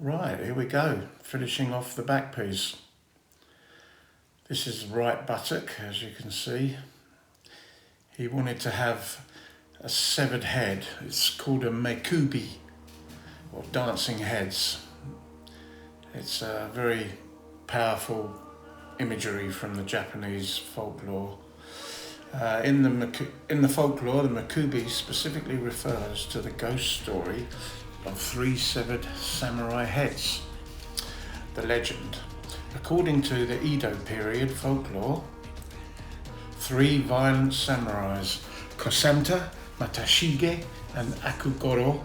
Right, here we go, finishing off the back piece. This is right buttock, as you can see. He wanted to have a severed head. It's called a mekubi, or dancing heads. It's a very powerful imagery from the Japanese folklore. In the folklore, the mekubi specifically refers to the ghost story of 3 severed samurai heads. The legend. According to the Edo period folklore, 3 violent samurais, Kosanta, Matashige and Akugoro,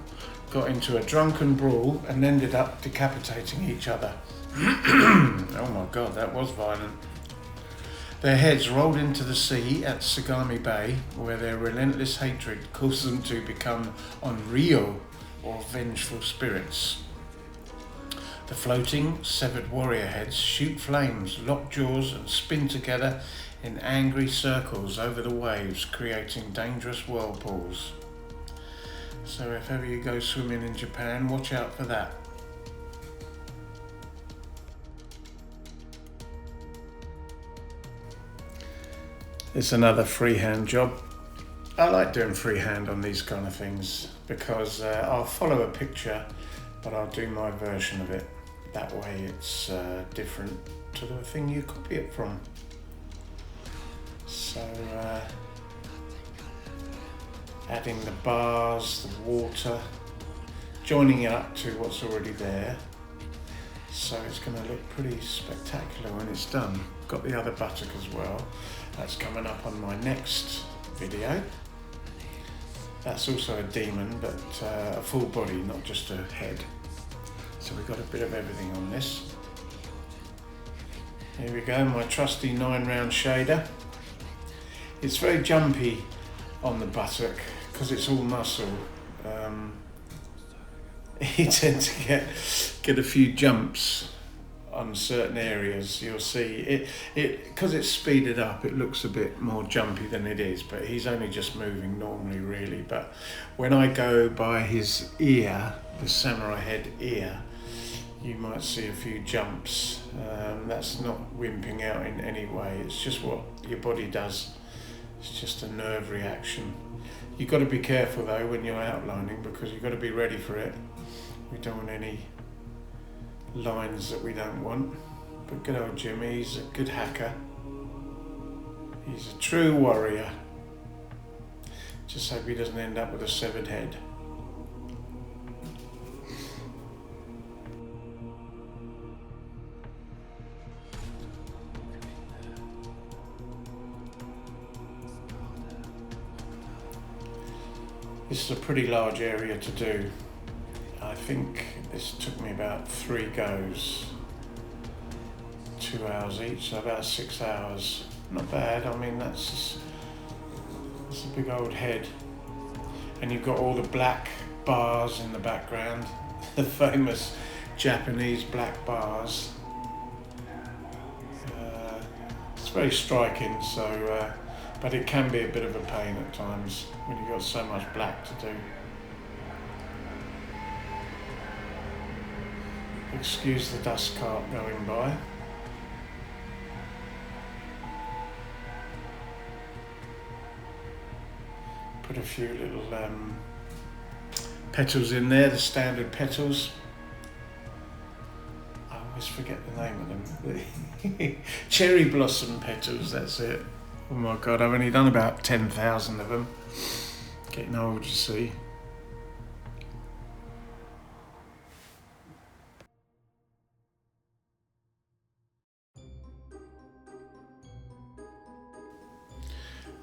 got into a drunken brawl and ended up decapitating each other. Oh my god, that was violent. Their heads rolled into the sea at Sagami Bay, where their relentless hatred caused them to become onryo, or vengeful spirits. The floating, severed warrior heads shoot flames, lock jaws and spin together in angry circles over the waves, creating dangerous whirlpools. So if ever you go swimming in Japan, watch out for that. It's another freehand job. I like doing freehand on these kind of things because I'll follow a picture, but I'll do my version of it. That way it's different to the thing you copy it from. So adding the bars, the water, joining it up to what's already there. So it's going to look pretty spectacular when it's done. Got the other buttock as well. That's coming up on my next video. That's also a demon, but a full body, not just a head. So we've got a bit of everything on this. Here we go, my trusty 9-round shader. It's very jumpy on the buttock because it's all muscle. You tend to get a few jumps on certain areas. You'll see it because it's speeded up, it looks a bit more jumpy than it is, but he's only just moving normally really. But when I go by his ear, the samurai head ear, you might see a few jumps. That's not wimping out in any way, it's just what your body does. It's just a nerve reaction. You've got to be careful though when you're outlining, because you've got to be ready for it. We don't want any lines that we don't want. But good old Jimmy, he's a good hacker. He's a true warrior. Just hope he doesn't end up with a severed head. This is a pretty large area to do. I think this took me about 3 goes, 2 hours each, so about 6 hours. Not bad. I mean, that's a big old head. And you've got all the black bars in the background, the famous Japanese black bars. It's very striking, so but it can be a bit of a pain at times when you've got so much black to do. Excuse the dust cart going by. Put a few little petals in there, the standard petals. I always forget the name of them. Cherry blossom petals, that's it. Oh my god, I've only done about 10,000 of them. Getting old, you see.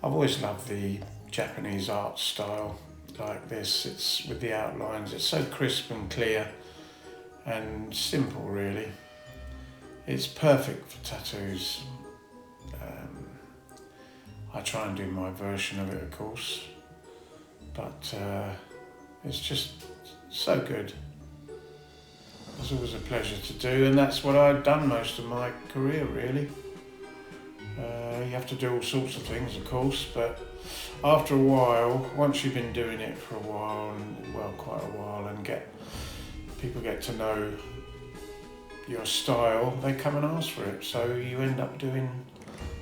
I've always loved the Japanese art style like this. It's with the outlines, it's so crisp and clear and simple really. It's perfect for tattoos. I try and do my version of it, of course, but it's just so good. It's always a pleasure to do, and that's what I've done most of my career really. You have to do all sorts of things, of course, but after a while, once you've been doing it for a while, and well, quite a while, and get people get to know your style, they come and ask for it. So you end up doing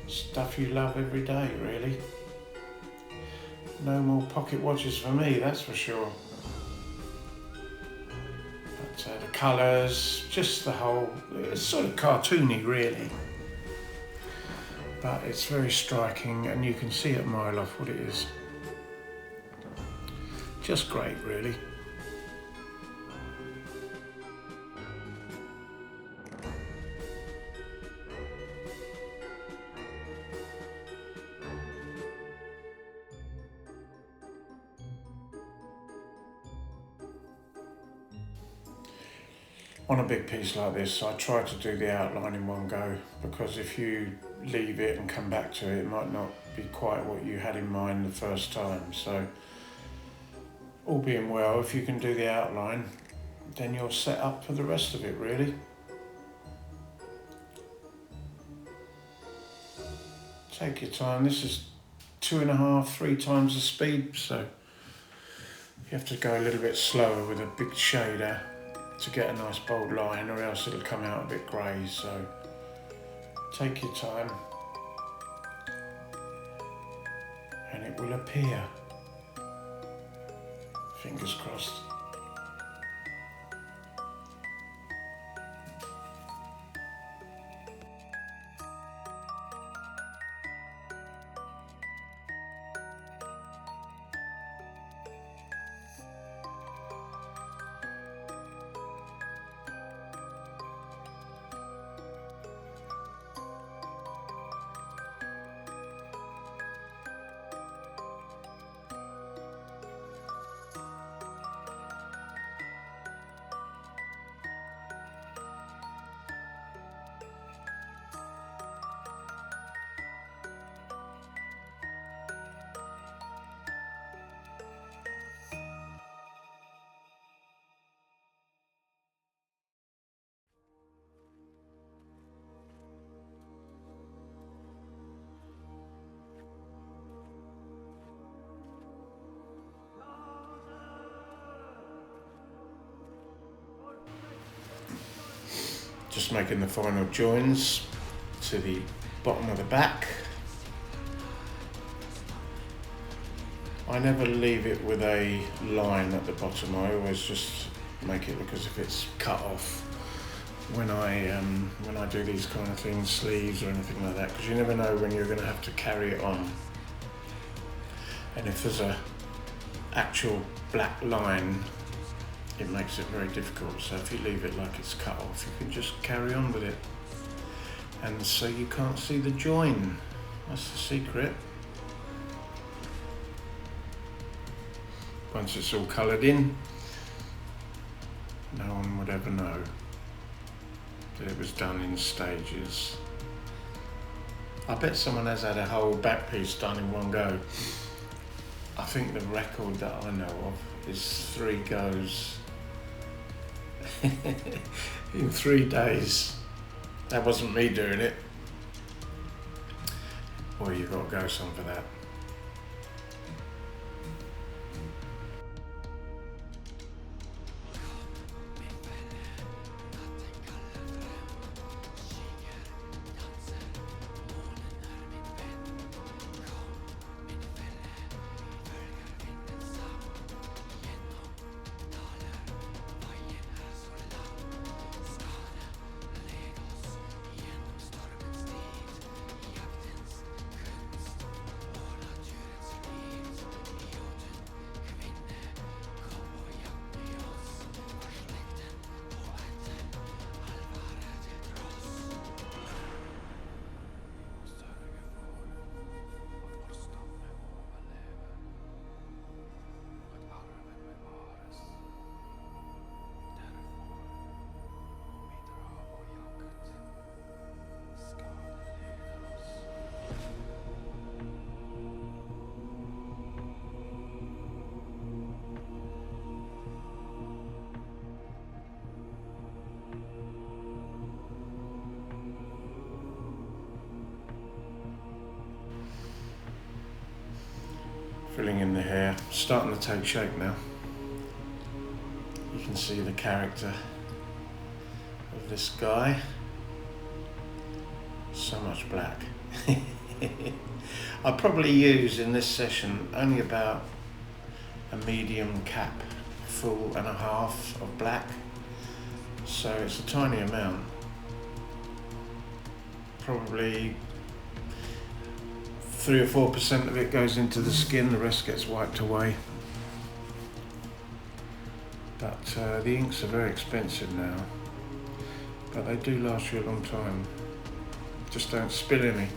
stuff you love every day, really. No more pocket watches for me, that's for sure. But the colours, just the whole, it's sort of cartoony really. But it's very striking and you can see at a mile off what it is. Just great really. On a big piece like this, I try to do the outline in one go, because if you leave it and come back to it, it might not be quite what you had in mind the first time. So, all being well, if you can do the outline, then you're set up for the rest of it, really. Take your time. This is 2.5, 3 times the speed, so you have to go a little bit slower with a big shader to get a nice bold line, or else it'll come out a bit grey. So take your time and it will appear. Fingers crossed. Just making the final joins to the bottom of the back. I never leave it with a line at the bottom. I always just make it look as if it's cut off when I do these kind of things, sleeves or anything like that, because you never know when you're going to have to carry it on. And if there's a actual black line, it makes it very difficult. So if you leave it like it's cut off, you can just carry on with it. And so you can't see the join. That's the secret. Once it's all coloured in, no one would ever know that it was done in stages. I bet someone has had a whole back piece done in one go. I think the record that I know of is 3 goes in 3 days. That wasn't me doing it. Boy, you've got to go some for that. Filling in the hair, starting to take shape now. You can see the character of this guy. So much black. I'll probably use in this session only about a medium cap full and a half of black, so it's a tiny amount. Probably 3 or 4% of it goes into the skin, the rest gets wiped away. But the inks are very expensive now, but they do last you a long time. Just don't spill any.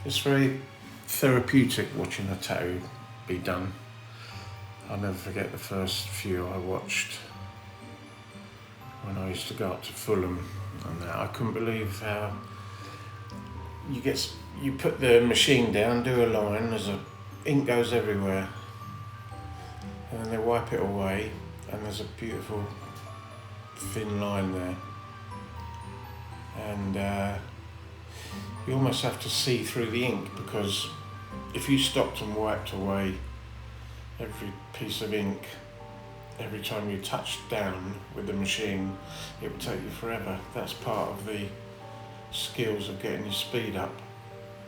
It's very therapeutic watching a tattoo be done. I'll never forget the first few I watched when I used to go up to Fulham and that. I couldn't believe how you put the machine down, do a line, ink goes everywhere, and then they wipe it away and there's a beautiful thin line there. And you almost have to see through the ink, because if you stopped and wiped away every piece of ink every time you touched down with the machine, it would take you forever. That's part of the skills of getting your speed up.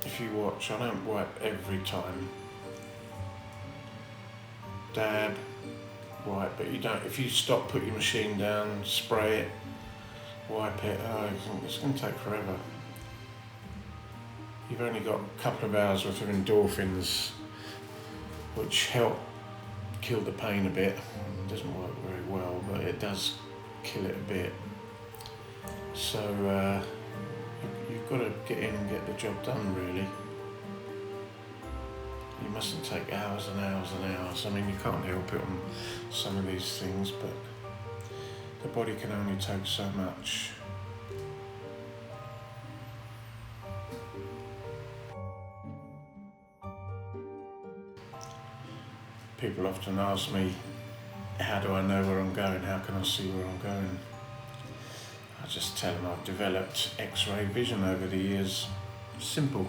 If you watch, I don't wipe every time. Dab, wipe, but you don't. If you stop, put your machine down, spray it, wipe it, it's going to take forever. You've only got a couple of hours worth of endorphins, which help kill the pain a bit. It doesn't work very well, but it does kill it a bit. So you've got to get in and get the job done, really. You mustn't take hours and hours and hours. I mean, you can't help it on some of these things, but the body can only take so much. People often ask me, how do I know where I'm going? How can I see where I'm going? I just tell them I've developed X-ray vision over the years. Simple.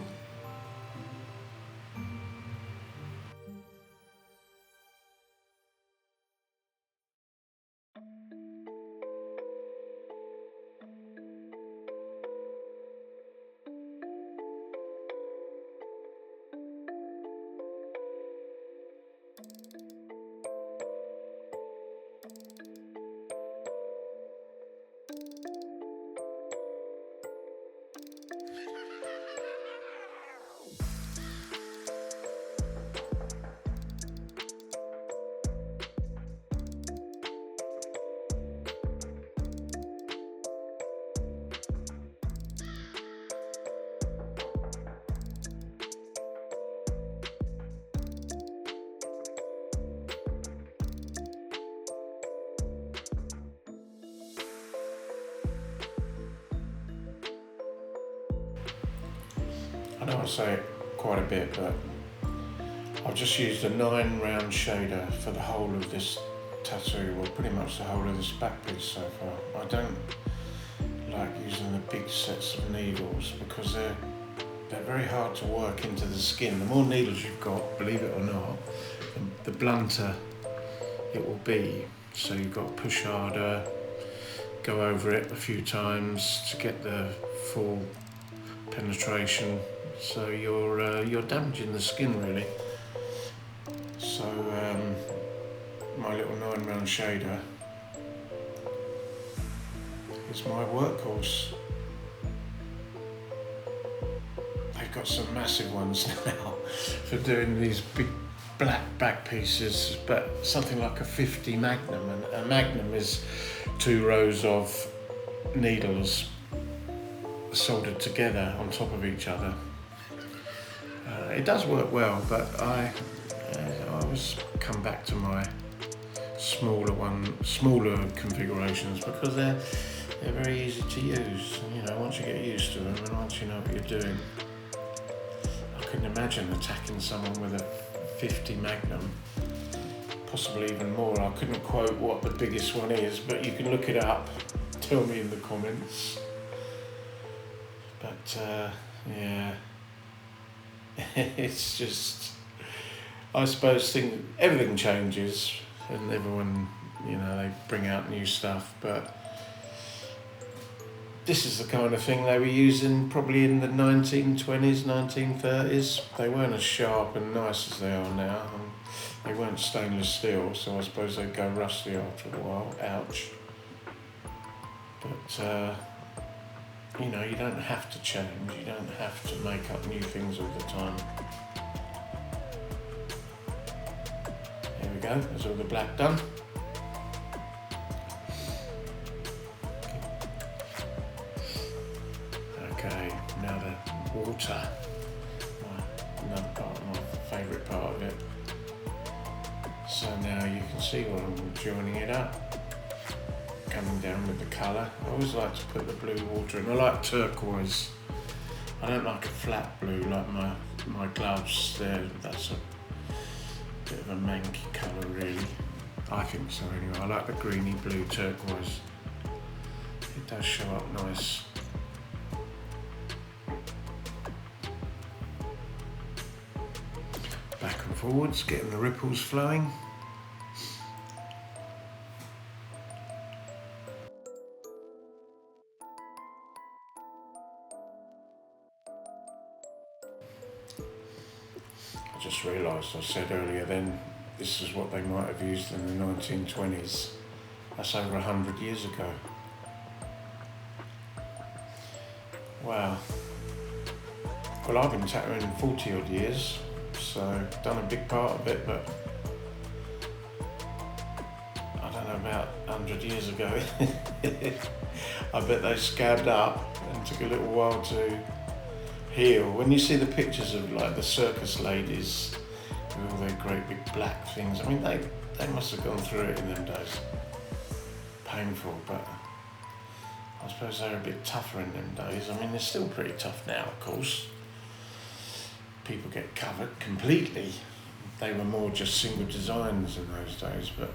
I know I say it quite a bit, but I've just used a 9 round shader for the whole of this tattoo, or pretty much the whole of this back piece so far. I don't like using the big sets of needles because they're very hard to work into the skin. The more needles you've got, believe it or not, the blunter it will be. So you've got to push harder, go over it a few times to get the full penetration. So you're damaging the skin, really. So So my little 9mm shader is my workhorse. They've got some massive ones now for doing these big black back pieces, but something like a 50 Magnum, and a Magnum is 2 rows of needles soldered together on top of each other. It does work well, but I always come back to my smaller configurations, because they're very easy to use. You know, once you get used to them and once you know what you're doing. I couldn't imagine attacking someone with a 50 Magnum, possibly even more. I couldn't quote what the biggest one is, but you can look it up. Tell me in the comments. But yeah, it's just, I suppose everything changes, and everyone, you know, they bring out new stuff, but this is the kind of thing they were using probably in the 1920s, 1930s. They weren't as sharp and nice as they are now, and they weren't stainless steel, so I suppose they'd go rusty after a while. Ouch. But you know, you don't have to change, you don't have to make up new things all the time. There we go, there's all the black done. Okay, now the water, another part of my favourite part of it. So now you can see where I'm joining it up. Coming down with the colour. I always like to put the blue water in. I like turquoise. I don't like a flat blue like my gloves there. That's a bit of a manky colour really. I think so anyway. I like the greeny blue turquoise. It does show up nice. Back and forwards, getting the ripples flowing. I just realised, I said earlier then, this is what they might have used in the 1920s. That's over 100 years ago. Wow. Well, I've been tattooing 40 odd years, so done a big part of it, but I don't know, about 100 years ago, I bet they scabbed up and took a little while to heal. When you see the pictures of like the circus ladies with all their great big black things, I mean, they must have gone through it in them days. Painful, but I suppose they were a bit tougher in them days. I mean, they're still pretty tough now, of course. People get covered completely. They were more just single designs in those days, but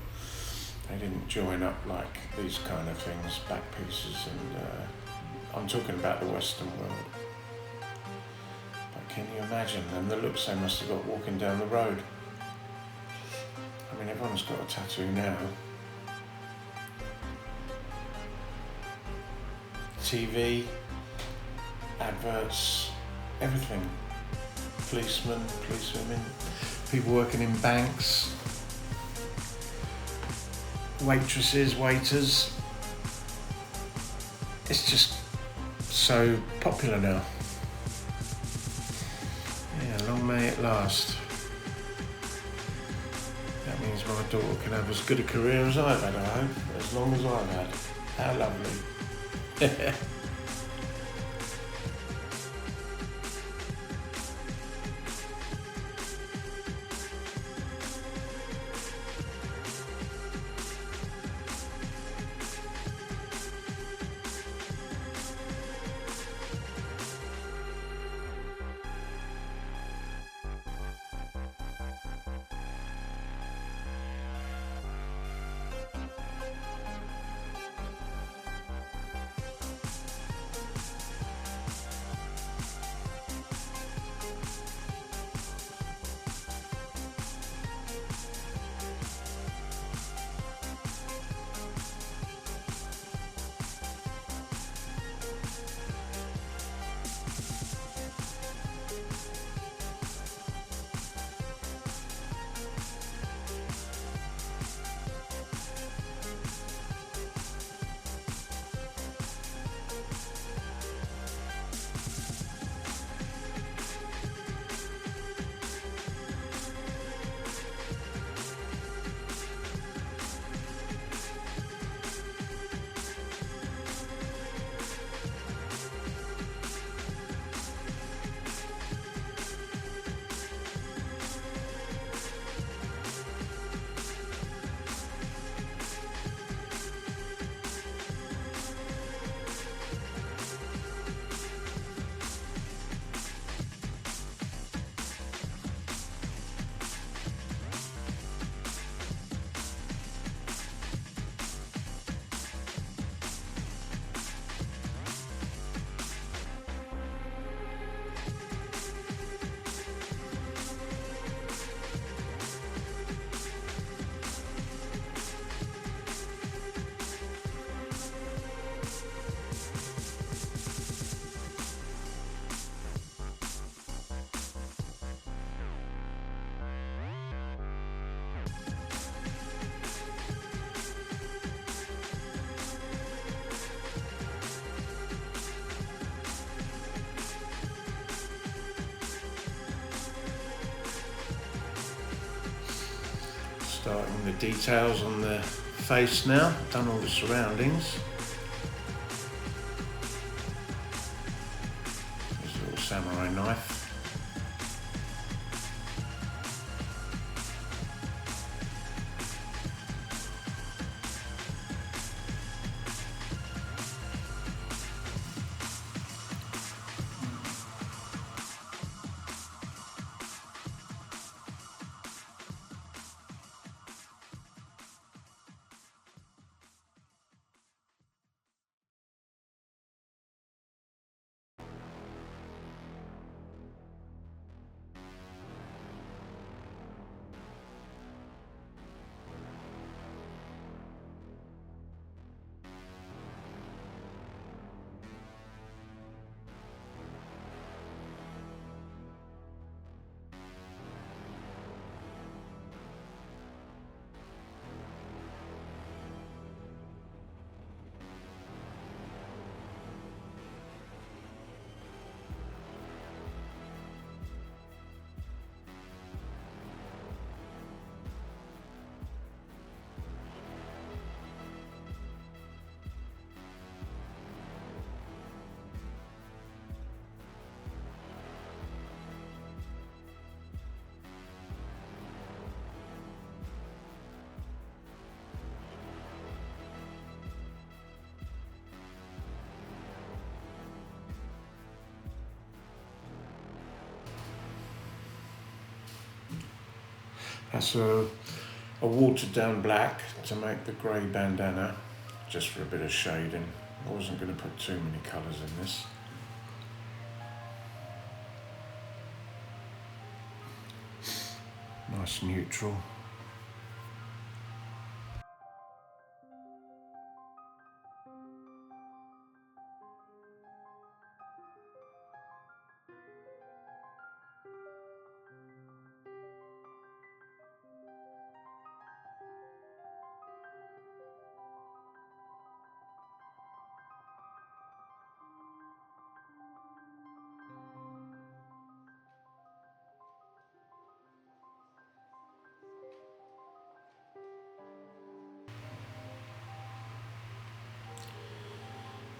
they didn't join up like these kind of things, back pieces, and I'm talking about the Western world. Can you imagine? And the looks they must have got walking down the road. I mean, everyone's got a tattoo now. TV, adverts, everything. Policemen, policewomen, people working in banks, waitresses, waiters. It's just so popular now. Yeah, long may it last. That means my daughter can have as good a career as I've had, I hope, as long as I've had. How lovely. Starting the details on the face now, done all the surroundings. There's a little samurai knife. That's a watered down black to make the grey bandana, just for a bit of shading. I wasn't going to put too many colours in this. Nice neutral.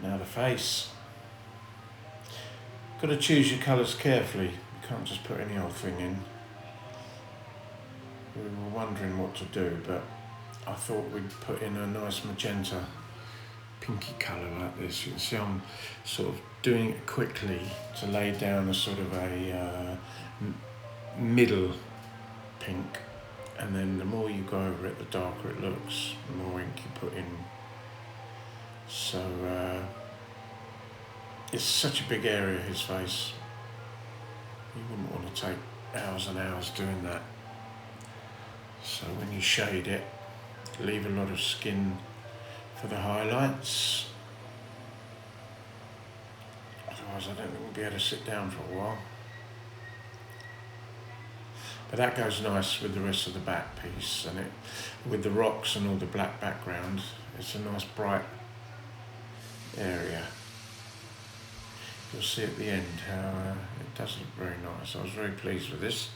Now the face. Got to choose your colours carefully. You can't just put any old thing in. We were wondering what to do, but I thought we'd put in a nice magenta, pinky colour like this. You can see I'm sort of doing it quickly to lay down a sort of a middle pink, and then the more you go over it, the darker it looks, the more ink you put in. So it's such a big area, his face. You wouldn't want to take hours and hours doing that. So when you shade it, leave a lot of skin for the highlights. Otherwise I don't think we'll be able to sit down for a while. But that goes nice with the rest of the back piece, and it, with the rocks and all the black background, it's a nice bright area. You'll see at the end how it does look very nice. I was very pleased with this.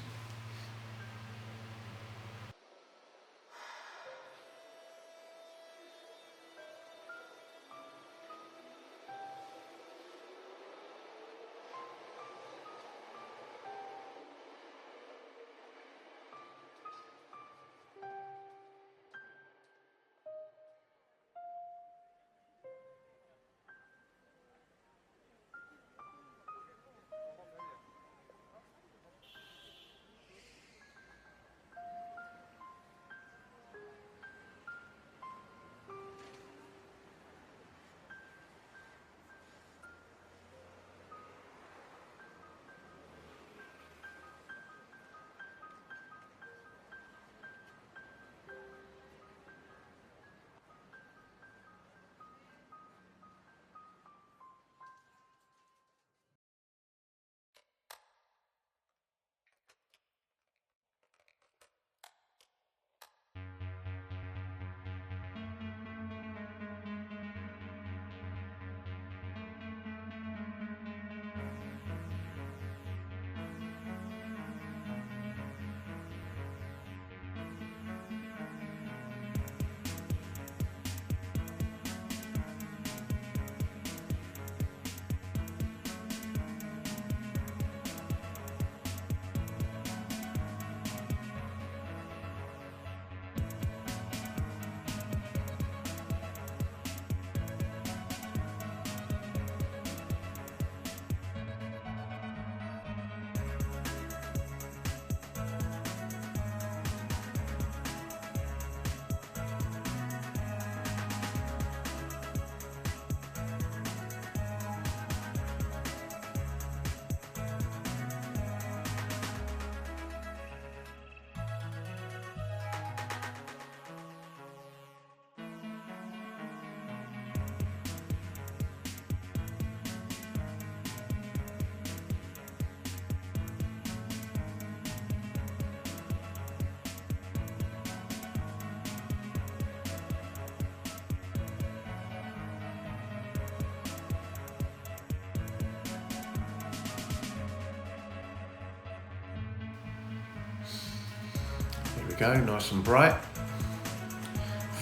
go, nice and bright.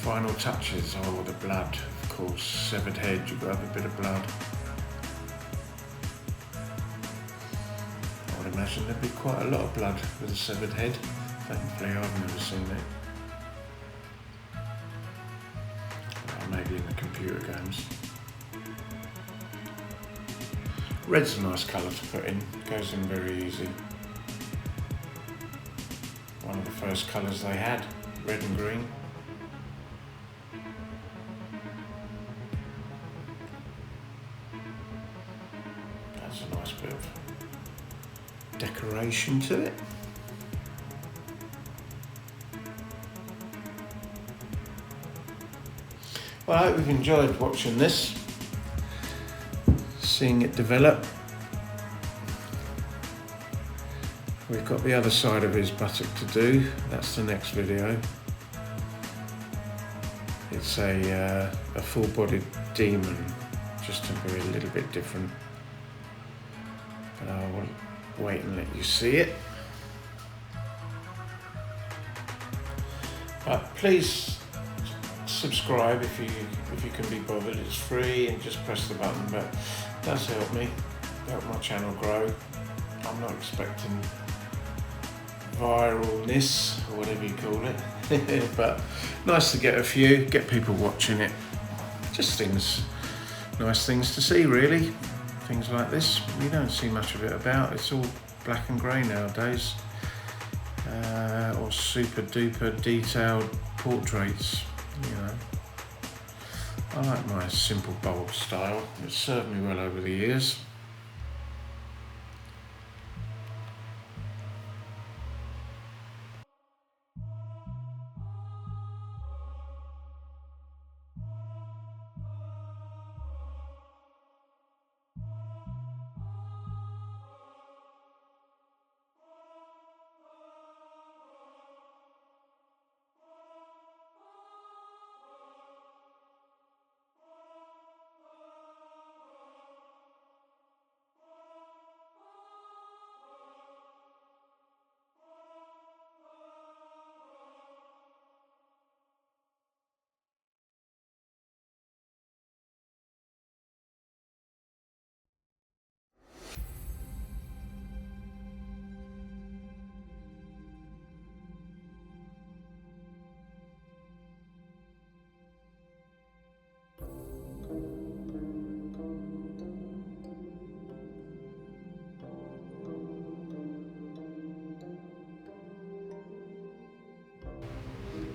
Final touches, oh the blood, of course, severed head, you've got to have a bit of blood. I would imagine there'd be quite a lot of blood with a severed head. Thankfully I've never seen it. Well, maybe in the computer games. Red's a nice colour to put in, goes in very easy. One of the first colours they had, red and green. That's a nice bit of decoration to it. Well, I hope you've enjoyed watching this, seeing it develop. We've got the other side of his buttock to do, that's the next video. It's a full-bodied demon, just to be a little bit different. But I will wait and let you see it. But please subscribe if you can be bothered. It's free and just press the button, but it does help me, help my channel grow. I'm not expecting viralness or whatever you call it, but nice to get a few, get people watching it. Just nice things to see really. Things like this, you don't see much of it about. It's all black and grey nowadays, or super duper detailed portraits, you know. I like my simple, bold style. It's served me well over the years.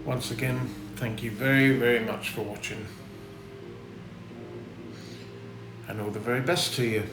Once again, thank you very, very much for watching, and all the very best to you.